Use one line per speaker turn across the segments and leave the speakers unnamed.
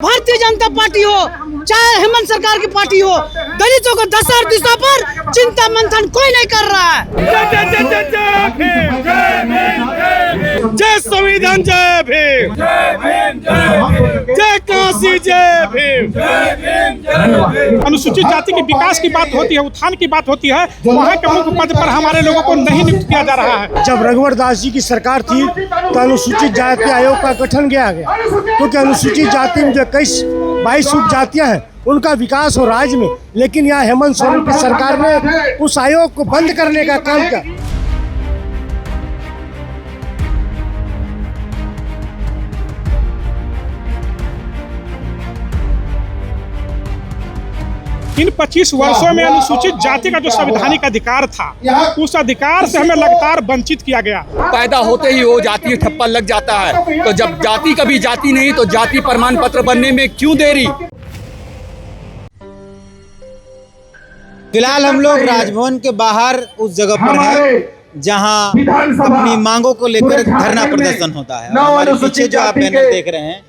Bharatiya Janata party हो चाहे हेमंत सरकार की पार्टी हो, दलितों को 10,000 दिशा पर चिंता मंथन कोई नहीं कर रहा है।
जय संविधान, जय भीम, जय काशी, जय भीम।
अनुसूचित जाति के विकास की बात होती है, उत्थान की बात होती है, वहाँ के मुख्य पद पर हमारे लोगों को नहीं नियुक्त किया जा रहा है।
जब रघुवर दास जी की सरकार थी तो अनुसूचित जाति आयोग का गठन किया गया, क्योंकि अनुसूचित जाति में जो 22 उपजातियां हैं उनका विकास हो राज्य में, लेकिन यहाँ हेमंत सोरेन की सरकार ने उस आयोग को बंद करने का काम किया।
इन 25 वर्षों में अनुसूचित जाति का जो संवैधानिक अधिकार था, उस अधिकार से हमें लगातार वंचित किया गया।
पैदा होते ही वो जाति ठप्पा लग जाता है, तो जब जाति कभी जाति नहीं तो जाति प्रमाण पत्र बनने में क्यों देरी।
फिलहाल हम लोग राजभवन के बाहर उस जगह पर हैं जहां अपनी मांगों को लेकर धरना प्रदर्शन होता है। हमारे पीछे जो आप बैनर देख रहे हैं,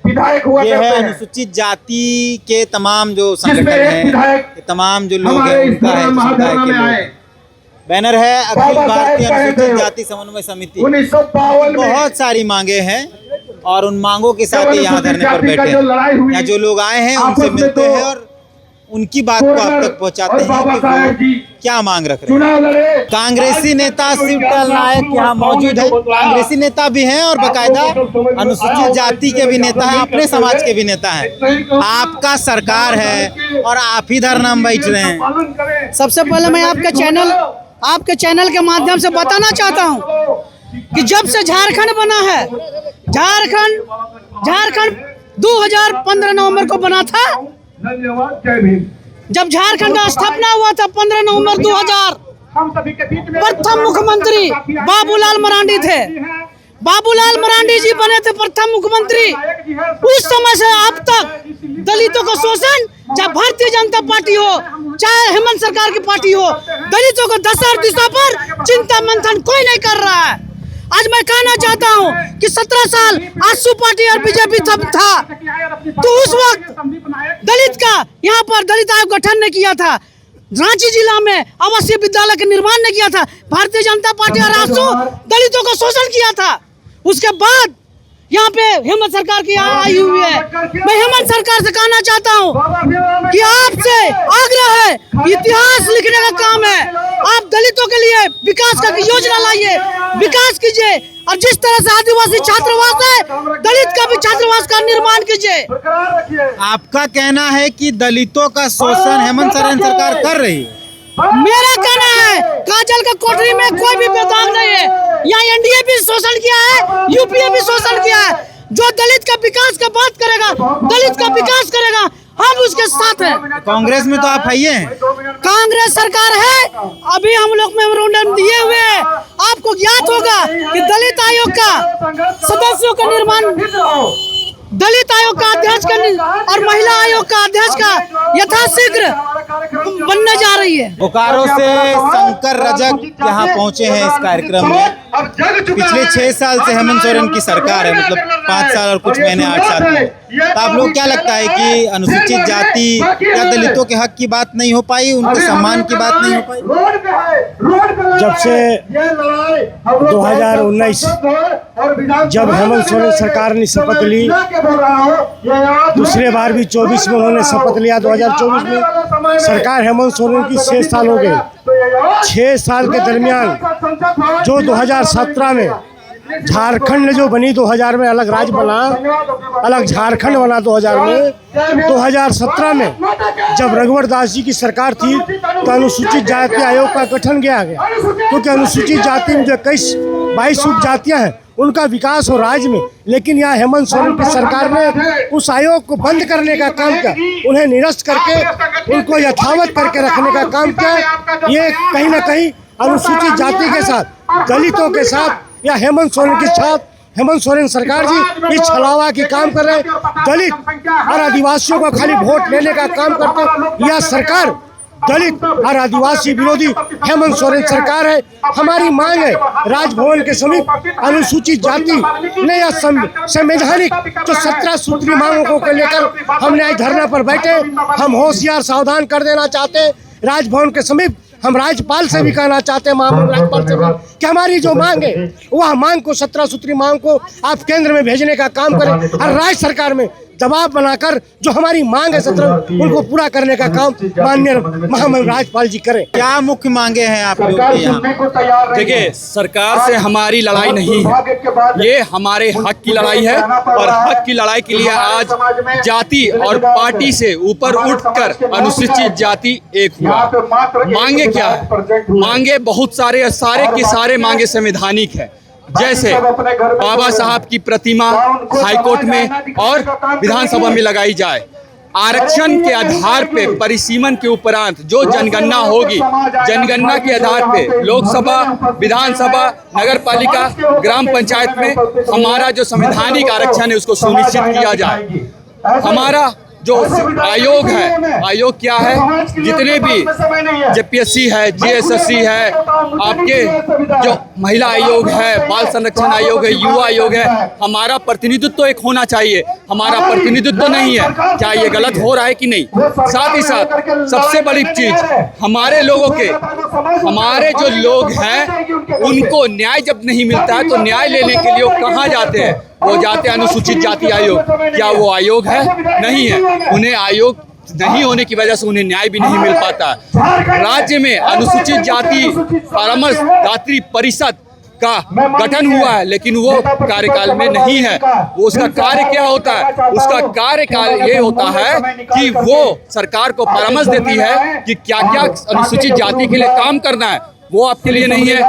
ये है अनुसूचित जाति के तमाम जो संगठन हैं, तमाम जो लोग हैं उनका है, समुदाय के लोग। बैनर है अखिल भारतीय अनुसूचित जाति समन्वय समिति। बहुत सारी मांगे हैं और उन मांगों के साथ ही यहाँ धरने पर बैठे हैं। यहाँ जो लोग आए हैं उनसे मिलते हैं और उनकी बात को आप तक पहुंचाते हैं कि क्या मांग रख रहे हैं। कांग्रेसी नेता शिवपाल नायक यहाँ मौजूद है। कांग्रेसी नेता भी हैं और बकायदा अनुसूचित जाति के भी नेता हैं, अपने समाज के भी नेता हैं। आपका सरकार है और आप ही धरना में बैठ रहे हैं।
सबसे पहले मैं आपके चैनल के माध्यम से बताना चाहता हूँ कि जब से झारखंड बना है, झारखंड 2015 नवंबर को बना था। जब झारखंड का स्थापना हुआ था 15 नवंबर 2000, प्रथम मुख्यमंत्री बाबूलाल मरांडी थे। बाबूलाल मरांडी जी बने थे प्रथम मुख्यमंत्री। उस समय से अब तक दलितों का शोषण, चाहे भारतीय जनता पार्टी हो चाहे हेमंत सरकार की पार्टी हो, दलितों को 10,000 दिशा पर चिंता मंथन कोई नहीं कर रहा है। आज मैं कहना चाहता हूं कि 17 साल आजसू पार्टी और बीजेपी था, तो उस वक्त दलित का यहाँ पर दलित आयोग गठन ने किया था। रांची जिला में आवासीय विद्यालय के निर्माण ने किया था। भारतीय जनता पार्टी और आजसू दलितों का शोषण किया था। उसके बाद यहाँ पे हेमंत सरकार की आई हुई है। मैं हेमंत सरकार से कहना चाहता हूँ कि आपसे आग्रह है, इतिहास लिखने का काम है। आप दलितों के लिए विकास का योजना लाइए, विकास कीजिए, और जिस तरह से आदिवासी छात्रावास है, दलित का भी छात्रावास का निर्माण कीजिए।
आपका कहना है कि दलितों का शोषण हेमंत सोरेन सरकार कर रही है।
मेरा कहना है काजल का कोठरी में कोई भी बेदाग नहीं है। यहाँ एनडीए भी शोषण किया है, यूपीए भी शोषण किया है। जो दलित का विकास का बात करेगा, दलित का विकास करेगा, हम उसके साथ हैं।
कांग्रेस में तो आप हैं।
कांग्रेस सरकार है, अभी हम लोग मेमोरेंडम दिए हुए हैं। आपको ज्ञात होगा कि दलित आयोग का सदस्यों का निर्माण, दलित आयोग का अध्यक्ष का और महिला आयोग का अध्यक्ष का यथाशीघ्र बनने जा रही है।
बोकारो से शंकर रजक यहाँ पहुँचे हैं इस कार्यक्रम में। पिछले 6 साल से हेमंत सोरेन की सरकार है, मतलब 5 साल और कुछ महीने 8 साल में। तो आप लोग क्या लगता है कि अनुसूचित जाति या दलितों के हक की बात नहीं हो पाई, उनके सम्मान की बात नहीं हो पाई?
जब से 2019 जब हेमंत सोरेन सरकार ने शपथ ली, दूसरे बार भी 24 में उन्होंने शपथ लिया। 2024 में सरकार हेमंत सोरेन की 6 साल हो गए। 6 साल के दरमियान जो 2017 में झारखंड जो बनी, 2000 में अलग राज्य बना, अलग झारखंड बना 2000 में। 2017 में जब रघुवर दास जी की सरकार थी तो अनुसूचित जाति आयोग का गठन किया गया, क्योंकि अनुसूचित जाति में जो 22 उपजातियां हैं उनका विकास हो राज्य में, लेकिन यहाँ हेमंत सोरेन की सरकार ने उस आयोग को बंद करने का काम किया। उन्हें निरस्त करके उनको यथावत करके रखने का काम किया। ये कहीं ना कहीं अनुसूचित जाति के साथ, दलितों के साथ या हेमंत सोरेन के साथ, हेमंत सोरेन सरकार जी इस छलावा की काम कर रहे हैं। दलित और आदिवासियों को खाली वोट लेने का काम करते हैं। यह सरकार दलित और आदिवासी विरोधी हेमंत सोरेन सरकार है। हमारी मांग है राजभवन के समीप अनुसूचित जाति नया संवैधानिक जो 17 सूत्री मांगों को लेकर हमने आज धरना पर बैठे। हम होशियार सावधान कर देना चाहते हैं राजभवन के समीप। हम राज्यपाल से भी कहना चाहते हैं, महामहिम राज्यपाल से भी, कि हमारी जो मांग है वह मांग को 17 सूत्री मांग को आप केंद्र में भेजने का काम करें और राज्य सरकार में दबाव बनाकर जो हमारी मांग है 17 उनको पूरा करने का काम माननीय महामहिम राज्यपाल जी करें।
क्या मुख्य मांगे हैं आप लोग के यहाँ?
देखिए, सरकार से हमारी लड़ाई नहीं है, ये हमारे हक की लड़ाई है और हक की लड़ाई के लिए आज जाति और पार्टी से ऊपर उठकर अनुसूचित जाति एक हुआ। मांगे क्या है? मांगे बहुत सारे के सारे मांगे संवैधानिक है, जैसे बाबा साहब की प्रतिमा हाईकोर्ट में और विधानसभा में लगाई जाए। आरक्षण के आधार पे परिसीमन के उपरांत जो जनगणना होगी, जनगणना के आधार पे लोकसभा, विधानसभा, नगर पालिका, ग्राम पंचायत में हमारा जो संवैधानिक आरक्षण है उसको सुनिश्चित किया जाए। हमारा जो आयोग है, आयोग क्या है? जितने भी जेपीएससी है, जीएसएससी है, आपके जो महिला आयोग है, बाल संरक्षण आयोग है, युवा आयोग है, हमारा प्रतिनिधित्व एक होना चाहिए। हमारा प्रतिनिधित्व नहीं है। क्या ये गलत हो रहा है कि नहीं? साथ ही साथ सबसे बड़ी चीज, हमारे लोगों के, हमारे जो लोग हैं उनको न्याय जब नहीं मिलता है तो न्याय लेने के लिए वो कहाँ जाते हैं? वो जाते हैं अनुसूचित जाति आयोग। क्या वो आयोग है? नहीं है। उन्हें आयोग नहीं होने की वजह से उन्हें न्याय भी नहीं मिल पाता। राज्य में अनुसूचित जाति परामर्शदात्री परिषद का गठन हुआ है, लेकिन वो कार्यकाल में नहीं है। वो उसका कार्य क्या होता है? उसका कार्यकाल ये होता है कि वो सरकार को परामर्श देती है कि क्या क्या अनुसूचित जाति के लिए काम करना है, वो आपके लिए नहीं है।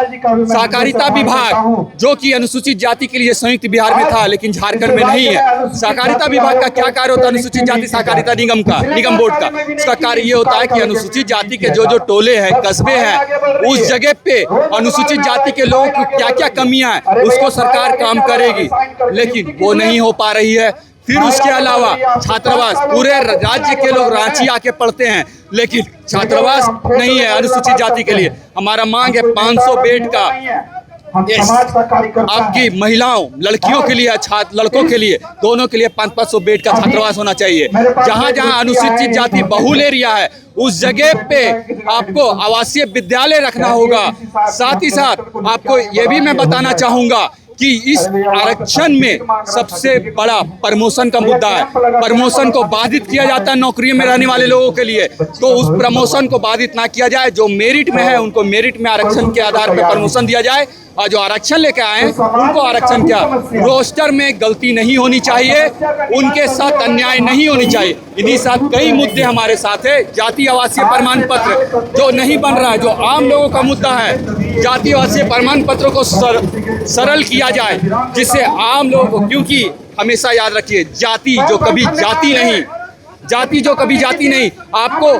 सहकारिता विभाग जो कि अनुसूचित जाति के लिए संयुक्त बिहार में था लेकिन झारखंड में नहीं है। सहकारिता विभाग का क्या कार्य होता है? अनुसूचित जाति सहकारिता निगम का, निगम बोर्ड का, उसका कार्य ये होता है कि अनुसूचित जाति के जो जो टोले हैं, कस्बे हैं, उस जगह पे अनुसूचित जाति के लोगों की क्या क्या कमियां हैं उसको सरकार काम करेगी, लेकिन वो नहीं हो पा रही है। फिर उसके अलावा छात्रावास, पूरे राज्य के लोग रांची आके पढ़ते हैं लेकिन छात्रावास नहीं है अनुसूचित जाति के लिए। हमारा मांग है 500 बेड का आपकी महिलाओं, लड़कियों के लिए, लड़कों के लिए, दोनों के लिए 500 बेड का छात्रावास होना चाहिए। जहां जहां अनुसूचित जाति बहुल एरिया है उस जगह पे आपको आवासीय विद्यालय रखना होगा। साथ ही साथ आपको ये भी मैं बताना चाहूंगा कि इस आरक्षण में सबसे बड़ा प्रमोशन का मुद्दा है। प्रमोशन को बाधित किया जाता है नौकरियों में रहने वाले लोगों के लिए, तो उस प्रमोशन को बाधित ना किया जाए। जो मेरिट में है उनको मेरिट में आरक्षण के आधार पर प्रमोशन दिया जाए और जो आरक्षण लेके आए हैं उनको आरक्षण क्या, रोस्टर में गलती नहीं होनी चाहिए, उनके साथ अन्याय नहीं होनी चाहिए। इन्हीं साथ कई मुद्दे हमारे साथ है। जाति आवासीय प्रमाण पत्र जो नहीं बन रहा है, जो आम लोगों का मुद्दा है, जाति आवासीय प्रमाण पत्रों को सरल किया जाए जिससे आम लोगों को, क्योंकि हमेशा याद रखिए जाति जो कभी जाति नहीं, जाति जो कभी जाति नहीं, आपको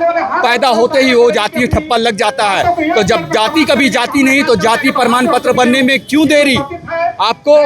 पैदा होते ही वो जाति ठप्पा लग जाता है। तो जब जाति कभी जाति नहीं तो जाति प्रमाण पत्र बनने में क्यों देरी? आपको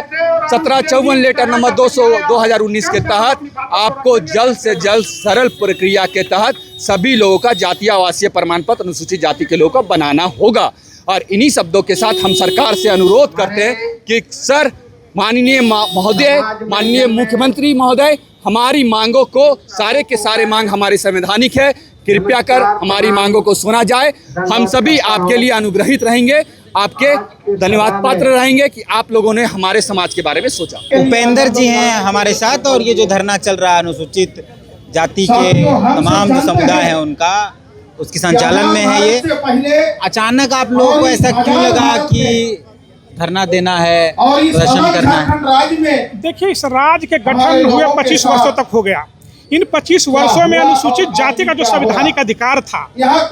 1754 लेटर नंबर 200 2019 के तहत आपको जल्द से जल्द सरल प्रक्रिया के तहत सभी लोगों का जातीय आवासीय प्रमाण पत्र अनुसूचित जाति के लोगों को बनाना होगा। और इन्हीं शब्दों के साथ हम सरकार से अनुरोध करते हैं कि सर, माननीय महोदय, माननीय मुख्यमंत्री महोदय, हमारी मांगों को, सारे के सारे मांग हमारी संवैधानिक है, कृपया कर हमारी मांगों को सुना जाए। हम सभी आपके लिए अनुग्रहित रहेंगे, आपके धन्यवाद पात्र रहेंगे कि आप लोगों ने हमारे समाज के बारे में सोचा।
उपेंद्र जी हैं हमारे साथ, और ये जो धरना चल रहा है अनुसूचित जाति के तमाम जो समुदाय हैं उनका, उसके संचालन में है ये। अचानक आप लोगों को ऐसा क्यों लगा कि धरना देना है, प्रदर्शन करना है?
देखिए, इस राज्य के गठन हुए 25 वर्षों तक हो गया। इन 25 वर्षों में अनुसूचित जाति का जो संवैधानिक अधिकार था,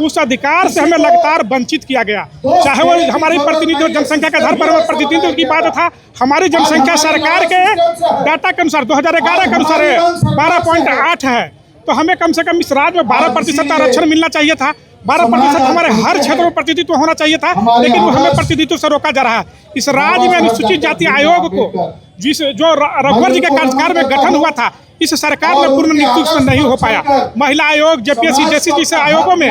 उस अधिकार से हमें लगातार वंचित किया गया। चाहे वो हमारी प्रतिनिधित्व, जनसंख्या के आधार पर प्रतिनिधित्व की बात था। हमारी जनसंख्या सरकार के डाटा के अनुसार 2011 के अनुसार 12.8 है, तो हमें कम से कम इस राज्य में 12% आरक्षण मिलना चाहिए था। 12% हमारे हर क्षेत्र में प्रतिनिधित्व होना चाहिए था, लेकिन वो हमें प्रतिनिधित्व से रोका जा रहा है। इस राज्य में अनुसूचित जाति आयोग को जो रघुवर जी के कार्यकाल में गठन हुआ था, इस सरकार में पूर्ण नियुक्ति उसमें नहीं हो पाया। महिला आयोग, जेपीएससी जैसे आयोगों में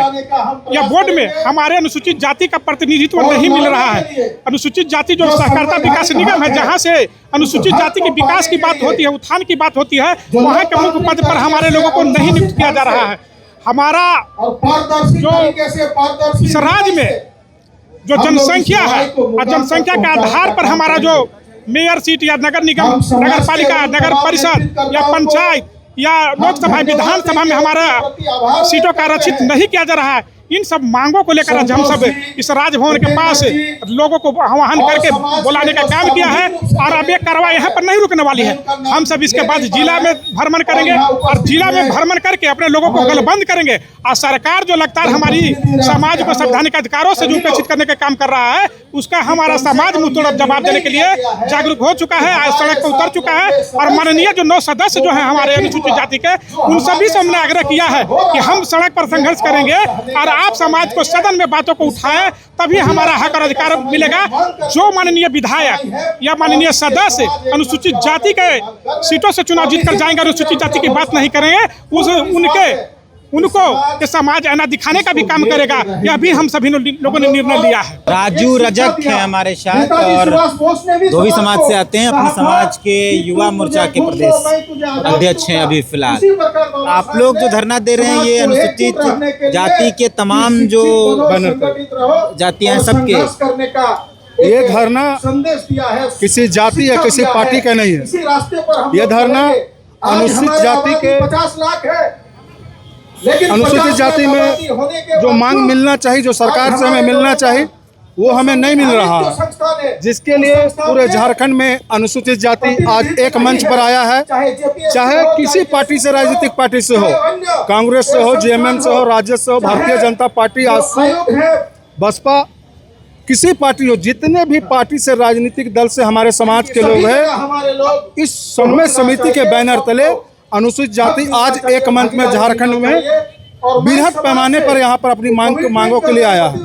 या बोर्ड में हमारे अनुसूचित जाति का प्रतिनिधित्व नहीं मिल रहा है। अनुसूचित जाति जो सहकारिता विकास निगम है, जहाँ से अनुसूचित जाति के विकास की बात होती है, उत्थान की बात होती है, वहाँ के मुख्य पद पर हमारे लोगों को नहीं नियुक्त किया जा रहा है। हमारा जो इस राज्य में जो जनसंख्या है और जनसंख्या के आधार पर हमारा जो मेयर सीट या नगर निगम, नगर पालिका, नगर परिषद या पंचायत या लोकसभा, विधानसभा में हमारा सीटों का आरक्षित नहीं किया जा रहा है। इन सब मांगों को लेकर आज हम सब इस राजभवन के पास लोगों को आह्वान करके बुलाने का काम किया है और अब ये कार्रवाई यहाँ पर नहीं रुकने वाली है। हम सब इसके बाद जिला में भ्रमण करेंगे और जिला में भ्रमण करके अपने लोगों को गलबंद करेंगे। और सरकार जो लगातार हमारी समाज को संवैधानिक अधिकारों से जो उपेक्षित करने का काम कर रहा है, उसका हमारा समाज मुंहतोड़ जवाब देने के लिए जागरूक हो चुका है, आज सड़क पर उतर चुका है। और माननीय जो 9 सदस्य जो है हमारे अनुसूचित जाति के, उन सभी से हमने आग्रह किया है कि हम सड़क पर संघर्ष करेंगे और आप समाज को सदन में बातों को उठाएं, तभी हमारा हक और अधिकार मिलेगा। जो माननीय विधायक या माननीय सदस्य अनुसूचित जाति के सीटों से चुनाव जीत कर जाएंगे, अनुसूचित जाति की बात नहीं करेंगे, उनको के समाज आईना दिखाने का भी काम करेगा। यह भी हम सभी लोगों ने निर्णय लिया है।
राजू रजक है हमारे साथ और धोबी समाज से आते हैं, अपने समाज के युवा मोर्चा के प्रदेश अध्यक्ष हैं अभी फिलहाल। आप लोग जो धरना दे रहे हैं, ये अनुसूचित जाति के तमाम जो जातियां हैं सबके,
ये धरना किसी जाति या किसी पार्टी का नहीं है। ये धरना अनुसूचित जाति के अनुसूचित जाति में जो मांग मिलना चाहिए, जो सरकार से हमें मिलना चाहिए, वो हमें नहीं मिल रहा है, जिसके लिए पूरे झारखंड में अनुसूचित जाति आज एक मंच पर आया है। चाहे किसी पार्टी से, राजनीतिक पार्टी से हो, कांग्रेस से हो, जेएमएम से हो, राजद से हो, भारतीय जनता पार्टी, आजसू, बसपा, किसी पार्टी हो, जितने भी पार्टी से, राजनीतिक दल से हमारे समाज के लोग हैं, इस समन्वय समिति के बैनर तले अनुसूचित जाति आज एक मंच में झारखंड में बृहद पैमाने पर यहाँ पर अपनी मांगों के लिए आया है।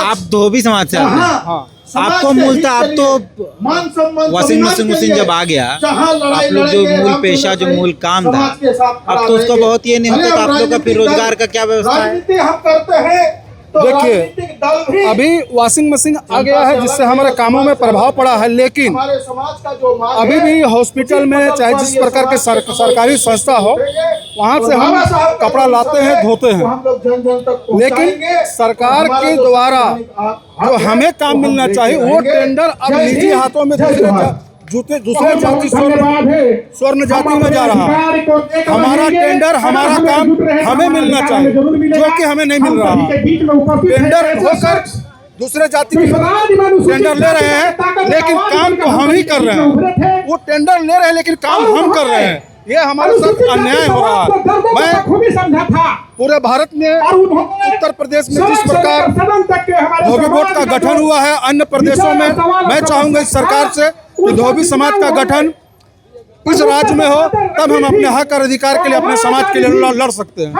आप धोबी समाज से आते हैं। हाँ। आपको मूलतः, आप तो वॉशिंग मशीन जब आ गया, आप लोग जो मूल पेशा, जो मूल काम था, अब तो उसका बहुत ये नहीं होता, तो आप लोग का फिर रोजगार का क्या व्यवस्था है?
देखिए, अभी वॉशिंग मशीन आ गया है जिससे हमारे कामों में प्रभाव पड़ा है, लेकिन अभी भी हॉस्पिटल में चाहे जिस प्रकार के सरकारी संस्था हो, वहाँ से हम कपड़ा लाते हैं, धोते हैं, लेकिन सरकार के द्वारा जो हमें काम मिलना चाहिए, वो टेंडर अब निजी हाथों में दूसरे जाति स्वर्ण जाति में जा रहा है। हमारा टेंडर, हमारा काम हमें मिलना चाहिए, जो कि हमें नहीं मिल रहा है। टेंडर होकर दूसरे जाति के टेंडर ले रहे हैं, लेकिन काम तो हम ही कर रहे हैं। वो टेंडर ले रहे हैं लेकिन काम हम कर रहे हैं। ये हमारे साथ अन्याय हो रहा है। मैं पूरे भारत में, उत्तर प्रदेश में जिस प्रकार धोबी बोर्ड का गठन हुआ है, अन्य प्रदेशों में मैं चाहूंगा इस सरकार से कि धोबी समाज का गठन इस राज्य में हो, तब हम अपने हक और अधिकार के लिए, अपने समाज के लिए लड़ सकते हैं।